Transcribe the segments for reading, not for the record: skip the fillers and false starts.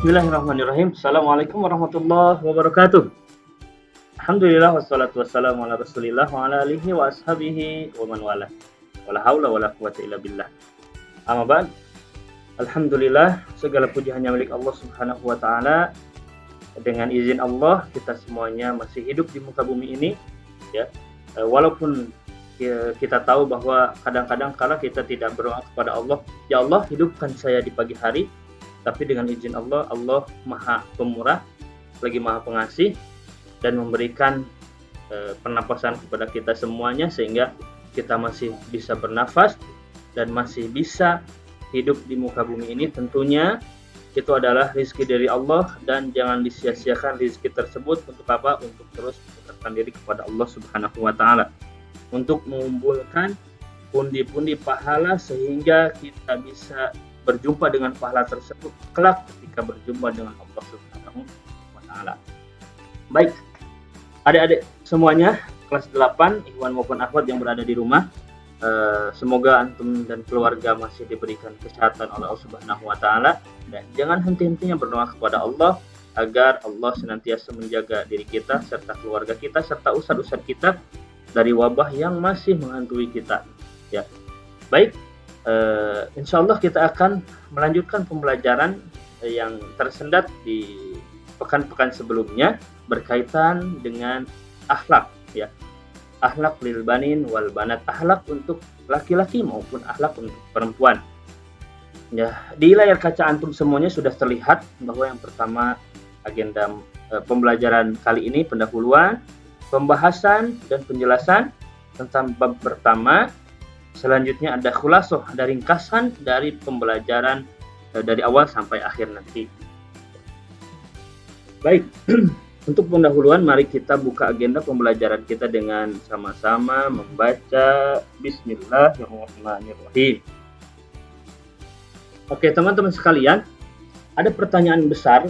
Bismillahirrahmanirrahim. Assalamualaikum warahmatullahi wabarakatuh. Alhamdulillah wassalatu wassalamu ala Rasulillah wa ala alihi wa ashabihi wa man wala. Wala haula wala quwata illa billah. Amma ba'd. Alhamdulillah, segala puji hanya milik Allah Subhanahu wa taala. Dengan izin Allah, kita semuanya masih hidup di muka bumi ini, ya. Walaupun kita tahu bahwa kadang-kadang kala kita tidak berdoa kepada Allah, ya Allah, hidupkan saya di pagi hari. Tapi dengan izin Allah, Allah Maha Pemurah, lagi Maha Pengasih, dan memberikan pernapasan kepada kita semuanya sehingga kita masih bisa bernafas dan masih bisa hidup di muka bumi ini. Tentunya itu adalah rezeki dari Allah dan jangan disia-siakan rezeki tersebut. Untuk apa? Untuk terus mendekatkan diri kepada Allah Subhanahu wa taala. Untuk mengumpulkan pundi-pundi pahala sehingga kita bisa berjumpa dengan pahala tersebut kelak ketika berjumpa dengan Allah Subhanahu wa taala. Baik, adik-adik semuanya kelas 8, ikhwan maupun akhwat yang berada di rumah, semoga antum dan keluarga masih diberikan kesehatan oleh Allah Subhanahu wa taala, dan jangan henti-hentinya berdoa kepada Allah agar Allah senantiasa menjaga diri kita serta keluarga kita serta ustadz-ustadz kita dari wabah yang masih menghantui kita, ya. Baik, insya Allah kita akan melanjutkan pembelajaran yang tersendat di pekan-pekan sebelumnya berkaitan dengan akhlak, ya. Akhlak lil banin wal banat, akhlak untuk laki-laki maupun akhlak untuk perempuan. Ya, di layar kaca antum semuanya sudah terlihat bahwa yang pertama agenda pembelajaran kali ini pendahuluan, pembahasan dan penjelasan tentang bab pertama. Selanjutnya ada khulasoh, ada ringkasan dari pembelajaran dari awal sampai akhir nanti. Baik, untuk pendahuluan mari kita buka agenda pembelajaran kita dengan sama-sama membaca Bismillahirrahmanirrahim. Oke, teman-teman sekalian, ada pertanyaan besar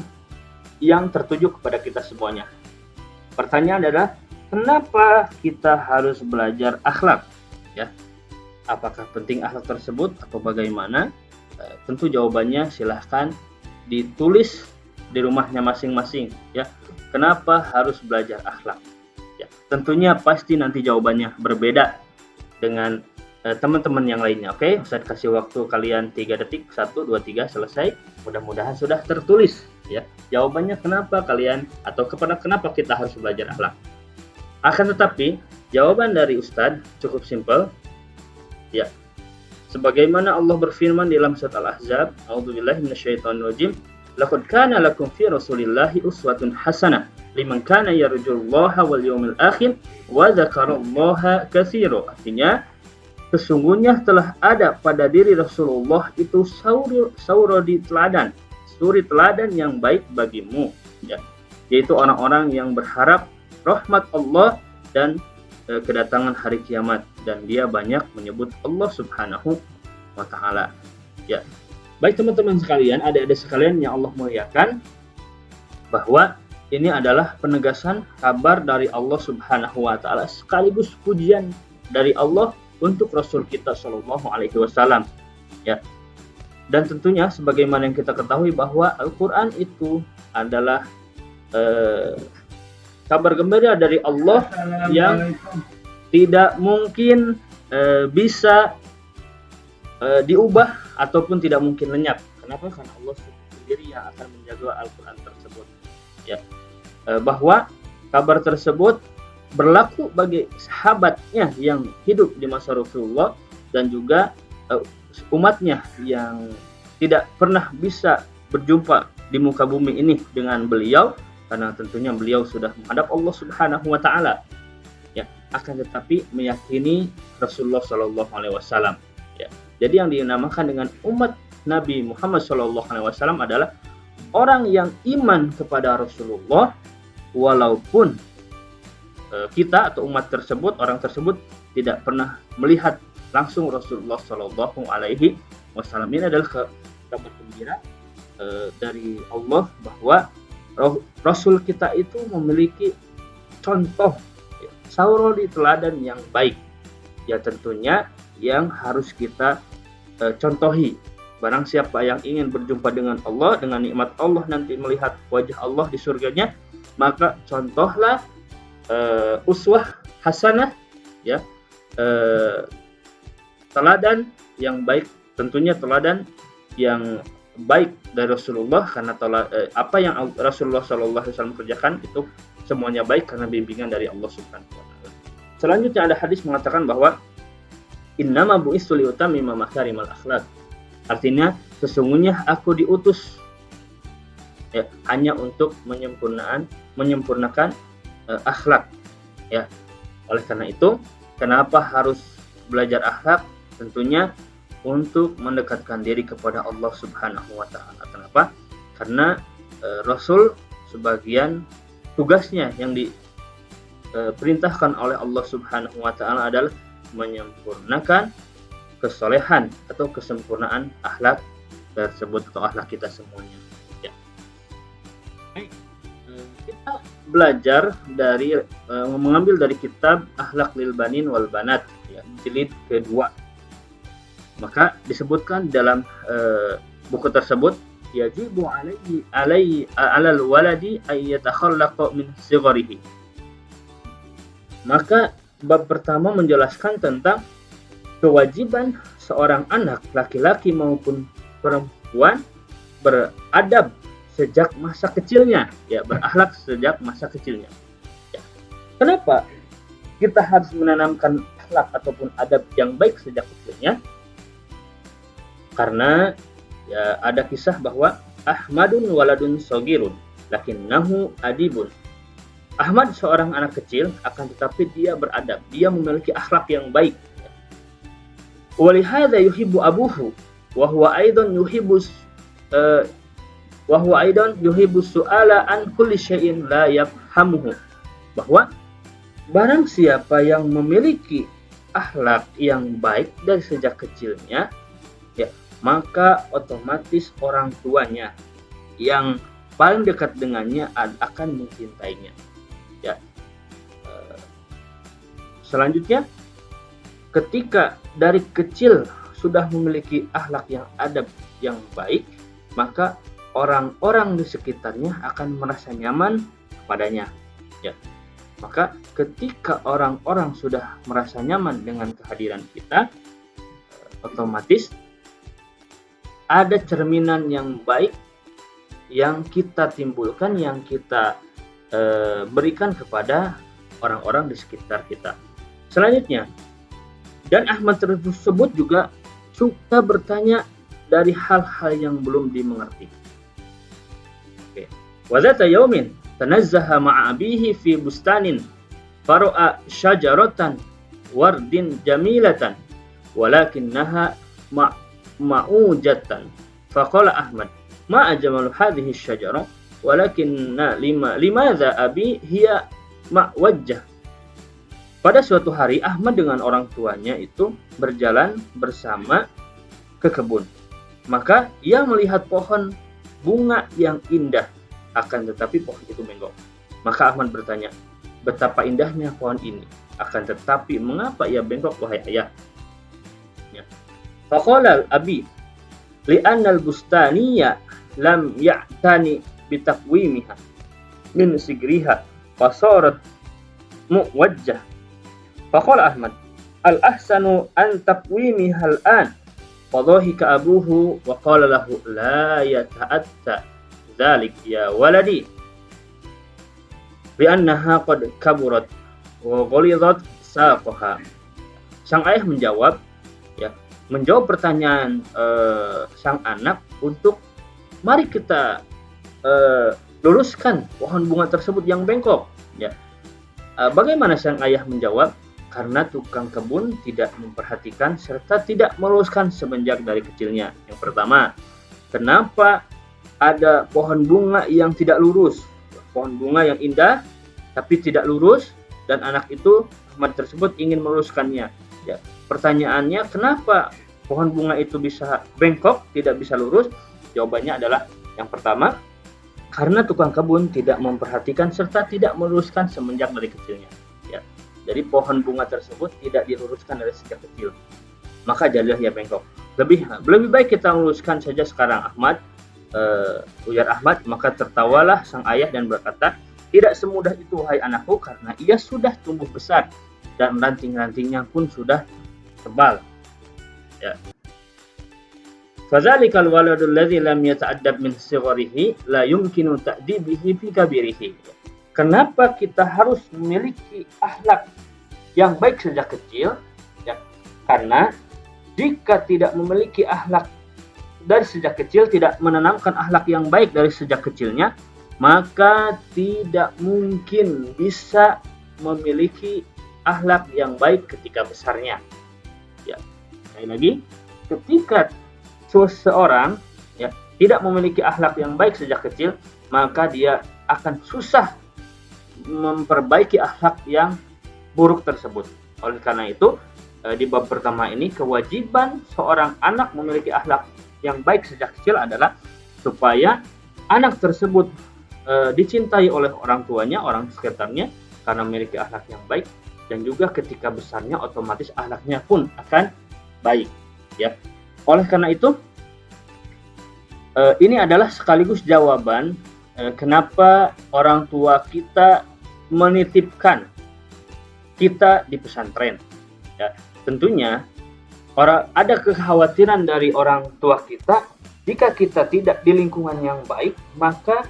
yang tertuju kepada kita semuanya. Pertanyaan adalah, kenapa kita harus belajar akhlak? Ya. Apakah penting akhlak tersebut atau bagaimana? Tentu jawabannya silahkan ditulis di rumahnya masing-masing, ya. Kenapa harus belajar akhlak? Ya, tentunya pasti nanti jawabannya berbeda dengan teman-teman yang lainnya. Oke, Ustaz kasih waktu kalian 3 detik, 1, 2, 3, selesai. Mudah-mudahan sudah tertulis, ya. Jawabannya kenapa kalian atau kenapa kita harus belajar akhlak. Akan tetapi jawaban dari Ustaz cukup simpel. Ya, sebagaimana Allah berfirman di dalam surat Al-Ahzab, A'udzubillahi minasyaitonirrajim, laqad kana lakum fi Rasulillahi uswatun hasanah liman kana yarjullaha wal yawmil akhir wa dzakarallaha katsiran. Artinya, sesungguhnya telah ada pada diri Rasulullah itu suri teladan yang baik bagimu, ya, yaitu orang-orang yang berharap rahmat Allah dan kedatangan hari kiamat, dan dia banyak menyebut Allah Subhanahu wa taala. Ya. Baik teman-teman sekalian, adik-adik sekalian yang Allah muliakan, bahwa ini adalah penegasan kabar dari Allah Subhanahu wa taala sekaligus pujian dari Allah untuk Rasul kita Shallallahu alaihi wasallam. Ya. Dan tentunya sebagaimana yang kita ketahui bahwa Al-Qur'an itu adalah kabar gembira dari Allah yang tidak mungkin bisa diubah ataupun tidak mungkin lenyap. Kenapa? Karena Allah sendiri yang akan menjaga Al-Quran tersebut. Ya, bahwa kabar tersebut berlaku bagi sahabatnya yang hidup di masa Rasulullah dan juga umatnya yang tidak pernah bisa berjumpa di muka bumi ini dengan beliau, karena tentunya beliau sudah menghadap Allah Subhanahu wa taala, ya, akan tetapi meyakini Rasulullah Shallallahu alaihi wasallam, ya. Jadi yang dinamakan dengan umat Nabi Muhammad Shallallahu alaihi wasallam adalah orang yang iman kepada Rasulullah walaupun kita atau umat tersebut, orang tersebut tidak pernah melihat langsung Rasulullah Shallallahu alaihi wasallam. Ini adalah kabar gembira dari Allah bahwa Rasul kita itu memiliki contoh, sauroli teladan yang baik, ya, tentunya yang harus kita contohi, Barang siapa yang ingin berjumpa dengan Allah, dengan nikmat Allah, nanti melihat wajah Allah di surganya, maka contohlah uswah hasanah, ya, teladan yang baik, tentunya teladan yang baik dari Rasulullah, karena apa yang Rasulullah SAW kerjakan itu semuanya baik karena bimbingan dari Allah Subhanahu wa taala. Selanjutnya ada hadis mengatakan bahwa innama bu'istu liutammima makarimal akhlaq. Artinya sesungguhnya aku diutus, ya, hanya untuk menyempurnakan akhlak, ya. Oleh karena itu, kenapa harus belajar akhlak? Tentunya untuk mendekatkan diri kepada Allah Subhanahu wa taala. Kenapa? Karena Rasul sebagian tugasnya yang diperintahkan oleh Allah Subhanahu wa taala adalah menyempurnakan kesolehan atau kesempurnaan akhlak tersebut atau akhlak kita semuanya. Ya. Kita belajar dari mengambil dari kitab Akhlak lil Banin wal Banat, ya, jilid kedua. Maka disebutkan dalam buku tersebut, yajibu alal waladi ay yatakhallaqa min sigharihi. Maka bab pertama menjelaskan tentang kewajiban seorang anak laki-laki maupun perempuan beradab sejak masa kecilnya, ya, berakhlak sejak masa kecilnya. Ya. Kenapa kita harus menanamkan akhlak ataupun adab yang baik sejak kecilnya? Karena ya, ada kisah bahwa Ahmadun waladun sogirun lakinnahu adibun. Ahmad seorang anak kecil, akan tetapi dia beradab, dia memiliki akhlak yang baik. Walihada yuhibbu abuhu wa huwa aidan yuhibbu su'ala an kulli syai'in la yafhamuhu. Bahwa barang siapa yang memiliki akhlak yang baik dari sejak kecilnya, ya, maka otomatis orang tuanya yang paling dekat dengannya akan mencintainya. Ya. Selanjutnya, ketika dari kecil sudah memiliki akhlak yang adab yang baik, maka orang-orang di sekitarnya akan merasa nyaman kepadanya. Ya. Maka ketika orang-orang sudah merasa nyaman dengan kehadiran kita, otomatis ada cerminan yang baik yang kita timbulkan, yang kita berikan kepada orang-orang di sekitar kita. Selanjutnya, dan Ahmad tersebut juga suka bertanya dari hal-hal yang belum dimengerti. Oke. Wa zata yaumin tanazzaha ma'a abihi fi bustanin fara'a syajaratan wardin jamilatan walakinnaha ma'ujatan. Faqala Ahmad, ma ajmalu hadhihi asy-syajarah walakinna limadza abi hiya ma'wajjah. Pada suatu hari Ahmad dengan orang tuanya itu berjalan bersama ke kebun. Maka ia melihat pohon bunga yang indah, akan tetapi pohon itu bengkok. Maka Ahmad bertanya, betapa indahnya pohon ini, akan tetapi mengapa ia bengkok, wahai ayah? Ya. Faqala abi li'anna al-bustaniya lam ya'tani bitaqwimiha min sigriha fasarat muwajjah. Faqala Ahmad, al-ahsanu an taqwimiha al-an. Fadhahika abuhu wa qala lahu la yata'atta dzalik ya waladi bi annaha qad kaburat wa ghalidat saqaha. Sang ayah menjawab, ya, menjawab pertanyaan sang anak untuk mari kita luruskan pohon bunga tersebut yang bengkok, ya. Bagaimana sang ayah menjawab? Karena tukang kebun tidak memperhatikan serta tidak meluruskan semenjak dari kecilnya. Yang pertama, kenapa ada pohon bunga yang tidak lurus? Pohon bunga yang indah tapi tidak lurus, dan anak itu, Ahmad tersebut, ingin meluruskannya. Ya, pertanyaannya, kenapa pohon bunga itu bisa bengkok, tidak bisa lurus? Jawabannya adalah yang pertama, karena tukang kebun tidak memperhatikan serta tidak meluruskan semenjak dari kecilnya. Ya. Jadi pohon bunga tersebut tidak diluruskan dari sejak kecil, maka jadilah ia bengkok. lebih baik kita meluruskan saja sekarang Ahmad. Ujar Ahmad, maka tertawalah sang ayah dan berkata, tidak semudah itu wahai anakku, karena ia sudah tumbuh besar dan ranting-rantingnya pun sudah tebal. Ya. Fadzalikal waladul ladzi lam yata'addab min sigharihi la yumkinu ta'dibihi fi kabirihi. Kenapa kita harus memiliki akhlak yang baik sejak kecil? Ya, karena jika tidak memiliki akhlak dari sejak kecil, tidak menanamkan akhlak yang baik dari sejak kecilnya, maka tidak mungkin bisa memiliki akhlak yang baik ketika besarnya. Ya, sekali lagi, ketika seseorang ya tidak memiliki akhlak yang baik sejak kecil, maka dia akan susah memperbaiki akhlak yang buruk tersebut. Oleh karena itu, di bab pertama ini, kewajiban seorang anak memiliki akhlak yang baik sejak kecil adalah supaya anak tersebut dicintai oleh orang tuanya, orang sekitarnya, karena memiliki akhlak yang baik, dan juga ketika besarnya otomatis akhlaknya pun akan baik. Ya, oleh karena itu ini adalah sekaligus jawaban kenapa orang tua kita menitipkan kita di pesantren. Ya, tentunya ada kekhawatiran dari orang tua kita, jika kita tidak di lingkungan yang baik, maka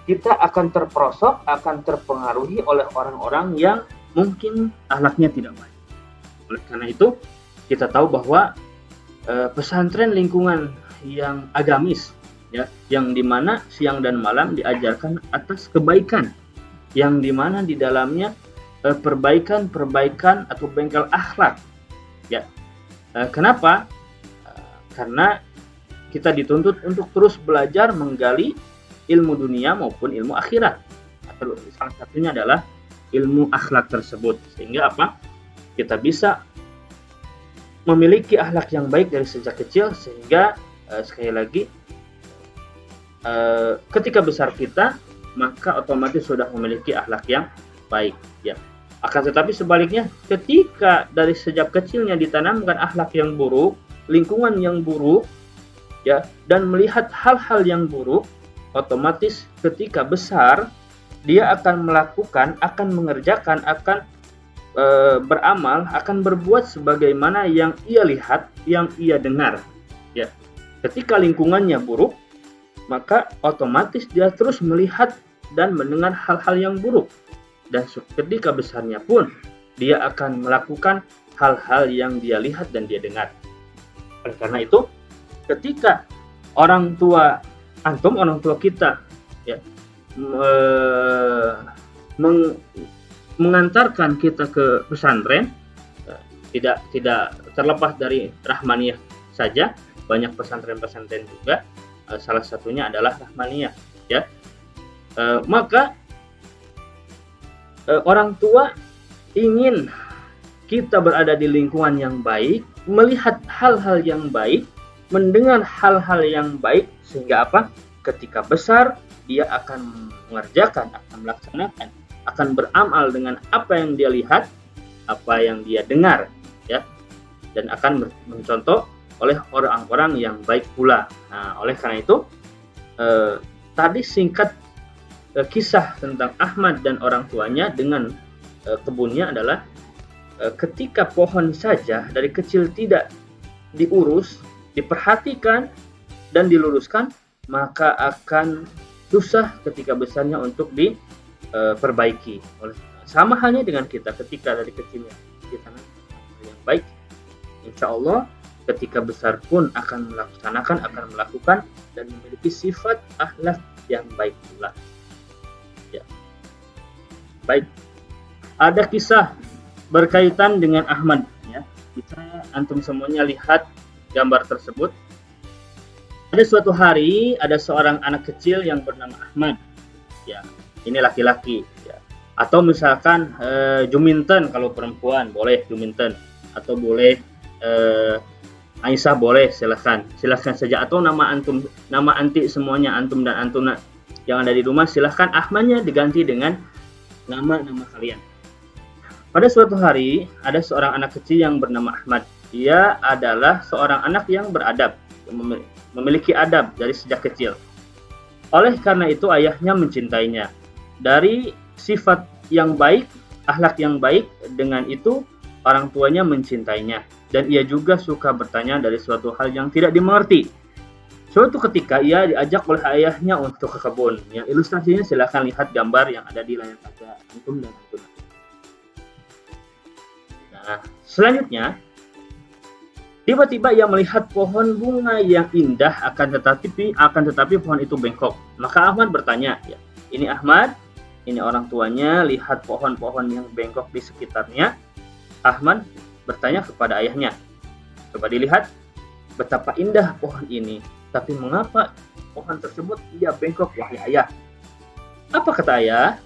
kita akan terperosok, akan terpengaruhi oleh orang-orang yang mungkin akhlaknya tidak baik. Oleh karena itu, kita tahu bahwa pesantren lingkungan yang agamis, ya, yang dimana siang dan malam diajarkan atas kebaikan, yang dimana di dalamnya perbaikan atau bengkel akhlak. Ya, kenapa? Karena kita dituntut untuk terus belajar menggali ilmu dunia maupun ilmu akhirat. Salah satunya adalah ilmu akhlak tersebut. Sehingga apa? Kita bisa memiliki akhlak yang baik dari sejak kecil, sehingga sekali lagi ketika besar kita, maka otomatis sudah memiliki akhlak yang baik. Ya. Akan tetapi sebaliknya, ketika dari sejak kecilnya ditanamkan akhlak yang buruk, lingkungan yang buruk, ya, dan melihat hal-hal yang buruk, otomatis ketika besar dia akan melakukan, akan mengerjakan, akan beramal, akan berbuat sebagaimana yang ia lihat, yang ia dengar. Ya, ketika lingkungannya buruk, maka otomatis dia terus melihat dan mendengar hal-hal yang buruk. Dan ketika besarnya pun dia akan melakukan hal-hal yang dia lihat dan dia dengar. Oleh karena itu, ketika orang tua antum, orang tua kita, ya, mengantarkan kita ke pesantren, tidak terlepas dari Rahmaniyah saja, banyak pesantren-pesantren juga, salah satunya adalah Rahmaniyah. Ya, maka orang tua ingin kita berada di lingkungan yang baik, melihat hal-hal yang baik, mendengar hal-hal yang baik, sehingga apa? Ketika besar dia akan mengerjakan, akan melaksanakan, akan beramal dengan apa yang dia lihat, apa yang dia dengar, ya, dan akan mencontoh oleh orang-orang yang baik pula. Nah, oleh karena itu tadi singkat kisah tentang Ahmad dan orang tuanya dengan kebunnya adalah ketika pohon saja dari kecil tidak diurus, diperhatikan dan diluruskan, maka akan susah ketika besarnya untuk diperbaiki. Sama halnya dengan kita, ketika dari kecilnya kita yang baik, insya Allah ketika besar pun akan melakukan dan memiliki sifat akhlak yang baik pula. Ya. Baik, ada kisah berkaitan dengan Ahmad, ya. Kita antum semuanya lihat gambar tersebut. Ada suatu hari ada seorang anak kecil yang bernama Ahmad. Ya, ini laki-laki, ya. Atau misalkan Juminten, kalau perempuan boleh Juminten, atau boleh Aisyah, boleh, silahkan saja, atau nama antum, nama anti semuanya, antum dan antuna yang ada di rumah, silahkan Ahmadnya diganti dengan nama kalian. Pada suatu hari ada seorang anak kecil yang bernama Ahmad. ia adalah seorang anak yang beradab, memiliki adab dari sejak kecil. Oleh karena itu ayahnya mencintainya. Dari sifat yang baik, akhlak yang baik, dengan itu orang tuanya mencintainya. Dan ia juga suka bertanya dari suatu hal yang tidak dimengerti. Suatu ketika ia diajak oleh ayahnya untuk ke kebun. Yang ilustrasinya silahkan lihat gambar yang ada di layar kaca antum dan antum. Nah, selanjutnya tiba-tiba ia melihat pohon bunga yang indah, akan tetapi pohon itu bengkok. Maka Ahmad bertanya, ya, ini Ahmad, ini orang tuanya, lihat pohon-pohon yang bengkok di sekitarnya. Ahmad bertanya kepada ayahnya, coba dilihat betapa indah pohon ini, tapi mengapa pohon tersebut ia bengkok, wahai ayah? Apa kata ayah?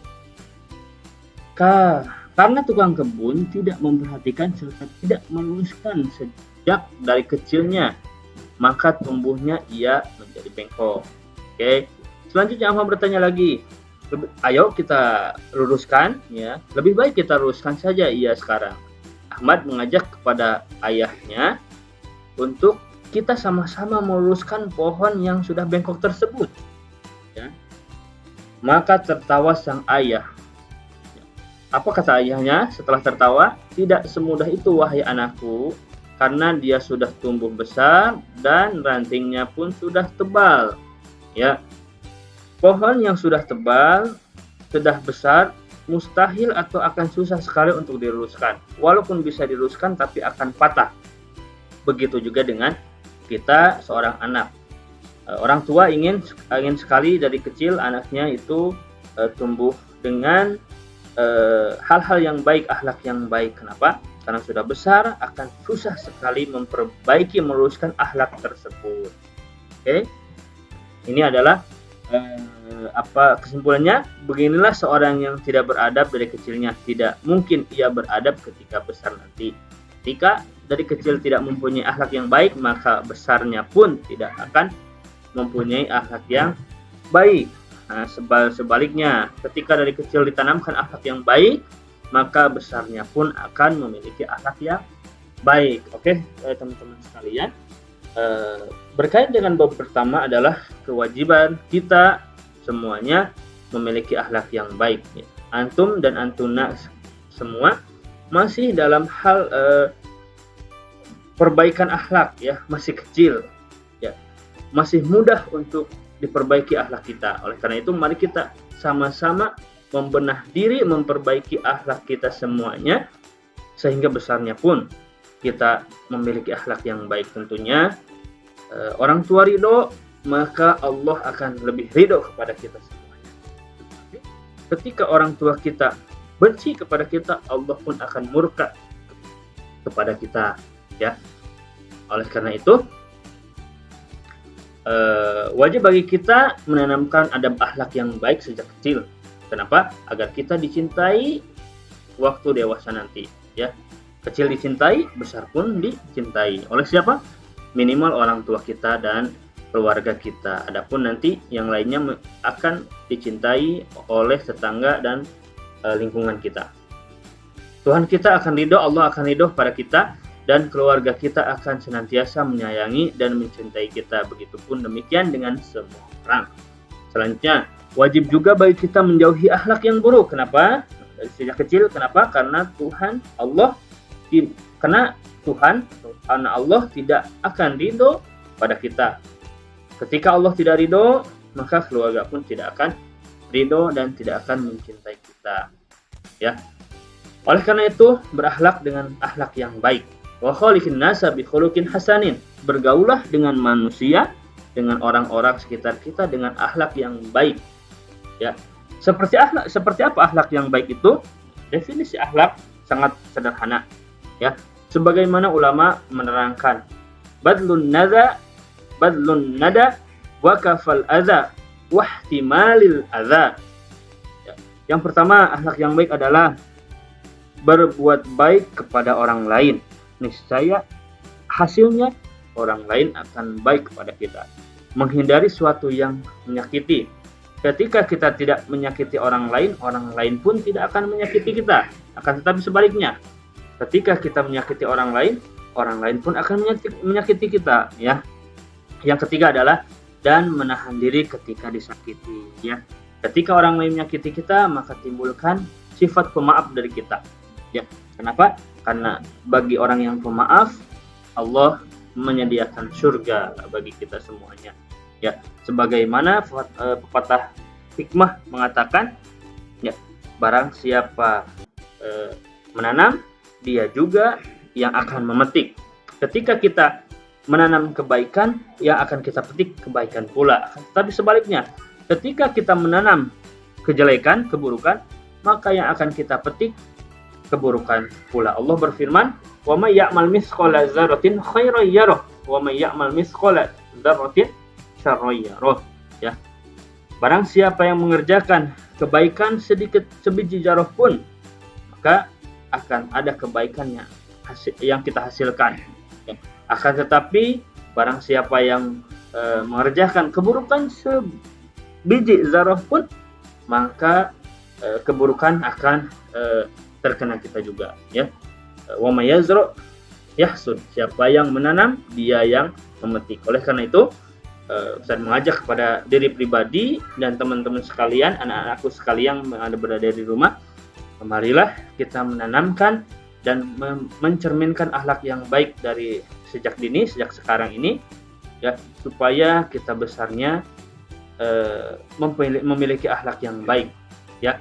Karena tukang kebun tidak memperhatikan serta tidak meluruskan sejak dari kecilnya, maka tumbuhnya ia menjadi bengkok. Oke. Selanjutnya Ahmad bertanya lagi, ayo kita luruskan, ya. Lebih baik kita luruskan saja ia sekarang. Ahmad mengajak kepada ayahnya untuk kita sama-sama meluruskan pohon yang sudah bengkok tersebut. Ya. Maka tertawa sang ayah. Apa kata ayahnya setelah tertawa? Tidak semudah itu, wahai anakku, karena dia sudah tumbuh besar dan rantingnya pun sudah tebal. Ya, pohon yang sudah tebal, sudah besar, mustahil atau akan susah sekali untuk diluruskan. Walaupun bisa diluruskan, tapi akan patah. Begitu juga dengan kita seorang anak. Orang tua ingin sekali dari kecil anaknya itu tumbuh dengan hal-hal yang baik, akhlak yang baik. Kenapa? Karena sudah besar akan susah sekali memperbaiki, meluruskan akhlak tersebut. Oke, ini adalah kesimpulannya? Beginilah seorang yang tidak beradab dari kecilnya, tidak mungkin ia beradab ketika besar nanti. Ketika dari kecil tidak mempunyai akhlak yang baik, maka besarnya pun tidak akan mempunyai akhlak yang baik. Nah, sebaliknya, ketika dari kecil ditanamkan akhlak yang baik, maka besarnya pun akan memiliki akhlak yang baik. Oke, teman-teman sekalian, berkait dengan bab pertama adalah kewajiban kita semuanya memiliki akhlak yang baik. Antum dan antuna semua masih dalam hal perbaikan akhlak, ya, masih kecil, ya, masih mudah untuk diperbaiki akhlak kita. Oleh karena itu mari kita sama-sama membenah diri, memperbaiki akhlak kita semuanya, sehingga besarnya pun kita memiliki akhlak yang baik. Tentunya orang tua ridho, maka Allah akan lebih ridho kepada kita semuanya. Ketika orang tua kita benci kepada kita, Allah pun akan murka kepada kita, ya. Oleh karena itu wajib bagi kita menanamkan adab akhlak yang baik sejak kecil. Kenapa? Agar kita dicintai waktu dewasa nanti, ya. Kecil dicintai, besar pun dicintai. Oleh siapa? Minimal orang tua kita dan keluarga kita. Adapun nanti yang lainnya akan dicintai oleh tetangga dan lingkungan kita. Tuhan kita akan ridho, Allah akan ridho pada kita, dan keluarga kita akan senantiasa menyayangi dan mencintai kita. Begitupun demikian dengan semua orang. Selanjutnya, wajib juga bagi kita menjauhi akhlak yang buruk. Kenapa? Dari sejak kecil. Kenapa? Karena Allah tidak akan ridho pada kita. Ketika Allah tidak ridho, maka keluarga pun tidak akan ridho dan tidak akan mencintai kita, ya. Oleh karena itu, berakhlak dengan akhlak yang baik. Wa khaliqin nasa bi khuluqin hasanin. Bergaulah dengan manusia, dengan orang-orang sekitar kita dengan akhlak yang baik. Ya. Seperti apa akhlak yang baik itu? Definisi akhlak sangat sederhana, ya. Sebagaimana ulama menerangkan, badlun nada wa kafal adza wa ihtimalil adza. Ya. Yang pertama, akhlak yang baik adalah berbuat baik kepada orang lain. Niscaya hasilnya orang lain akan baik kepada kita. Menghindari suatu yang menyakiti. Ketika kita tidak menyakiti orang lain pun tidak akan menyakiti kita. Akan tetapi sebaliknya, ketika kita menyakiti orang lain, orang lain pun akan menyakiti kita, ya. Yang ketiga adalah dan menahan diri ketika disakiti, ya. Ketika orang lain menyakiti kita, maka timbulkan sifat pemaaf dari kita, ya. Kenapa? Karena bagi orang yang pemaaf, Allah menyediakan surga bagi kita semuanya, ya. Sebagaimana pepatah hikmah mengatakan, ya, barang siapa menanam, dia juga yang akan memetik. Ketika kita menanam kebaikan, yang akan kita petik kebaikan pula. Tapi sebaliknya, ketika kita menanam kejelekan, keburukan, maka yang akan kita petik keburukan pula. Allah berfirman, "Wa may ya'mal mithqala dzarratin khairan yarah, wa may ya'mal mithqala dzarratin syarran yarah." Ya. Barang siapa yang mengerjakan kebaikan sedikit sebiji zarah pun, maka akan ada kebaikan yang kita hasilkan. Ya. Akan tetapi barang siapa yang mengerjakan keburukan sebiji zarah pun, maka keburukan akan terkena kita juga, ya. Wa may yazra yahsud, siapa yang menanam dia yang memetik. Oleh karena itu Ustaz mengajak kepada diri pribadi dan teman-teman sekalian, anak-anakku sekalian yang ada berada di rumah, marilah kita menanamkan dan mencerminkan akhlak yang baik dari sejak dini, sejak sekarang ini, ya, supaya kita besarnya memiliki akhlak yang baik, ya.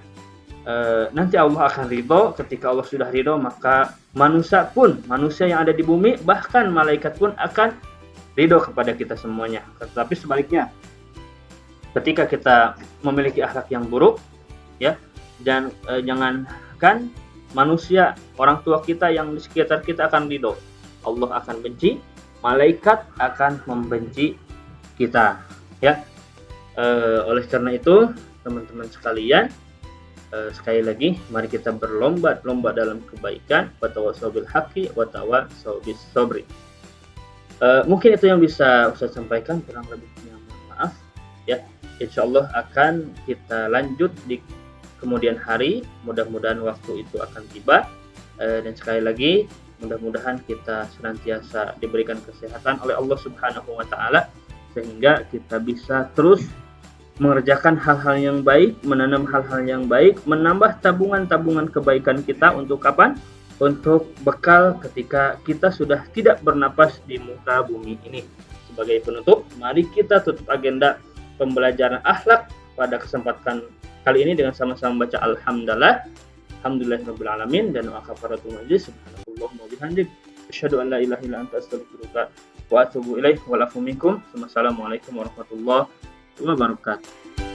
Nanti Allah akan ridho. Ketika Allah sudah ridho, maka manusia yang ada di bumi, bahkan malaikat pun akan ridho kepada kita semuanya. Tetapi sebaliknya, ketika kita memiliki akhlak yang buruk, ya, dan jangankan manusia, orang tua kita yang di sekitar kita akan ridho, Allah akan benci, malaikat akan membenci kita, ya. Oleh karena itu, teman-teman sekalian, sekali lagi, mari kita berlomba-lomba dalam kebaikan. Watawassaw bil haqqi watawassaw bis sabri. Mungkin itu yang bisa saya sampaikan, kurang lebihnya maaf, ya. Insyaallah akan kita lanjut di kemudian hari, mudah-mudahan waktu itu akan tiba, dan sekali lagi mudah-mudahan kita senantiasa diberikan kesehatan oleh Allah Subhanahu wa taala sehingga kita bisa terus mengerjakan hal-hal yang baik, menanam hal-hal yang baik, menambah tabungan-tabungan kebaikan kita untuk kapan? Untuk bekal ketika kita sudah tidak bernapas di muka bumi ini. Sebagai penutup, mari kita tutup agenda pembelajaran akhlak pada kesempatan kali ini dengan sama-sama baca Alhamdulillah, Alhamdulillahirabbil alamin, dan wa kafaratul majlis, subhanallahumma wa bihamdik, asyhadu an la ilaha illa anta astaghfiruka wa atubu ilaik. Wa lakum minkum. Wassalamualaikum warahmatullahi wabarakatuh.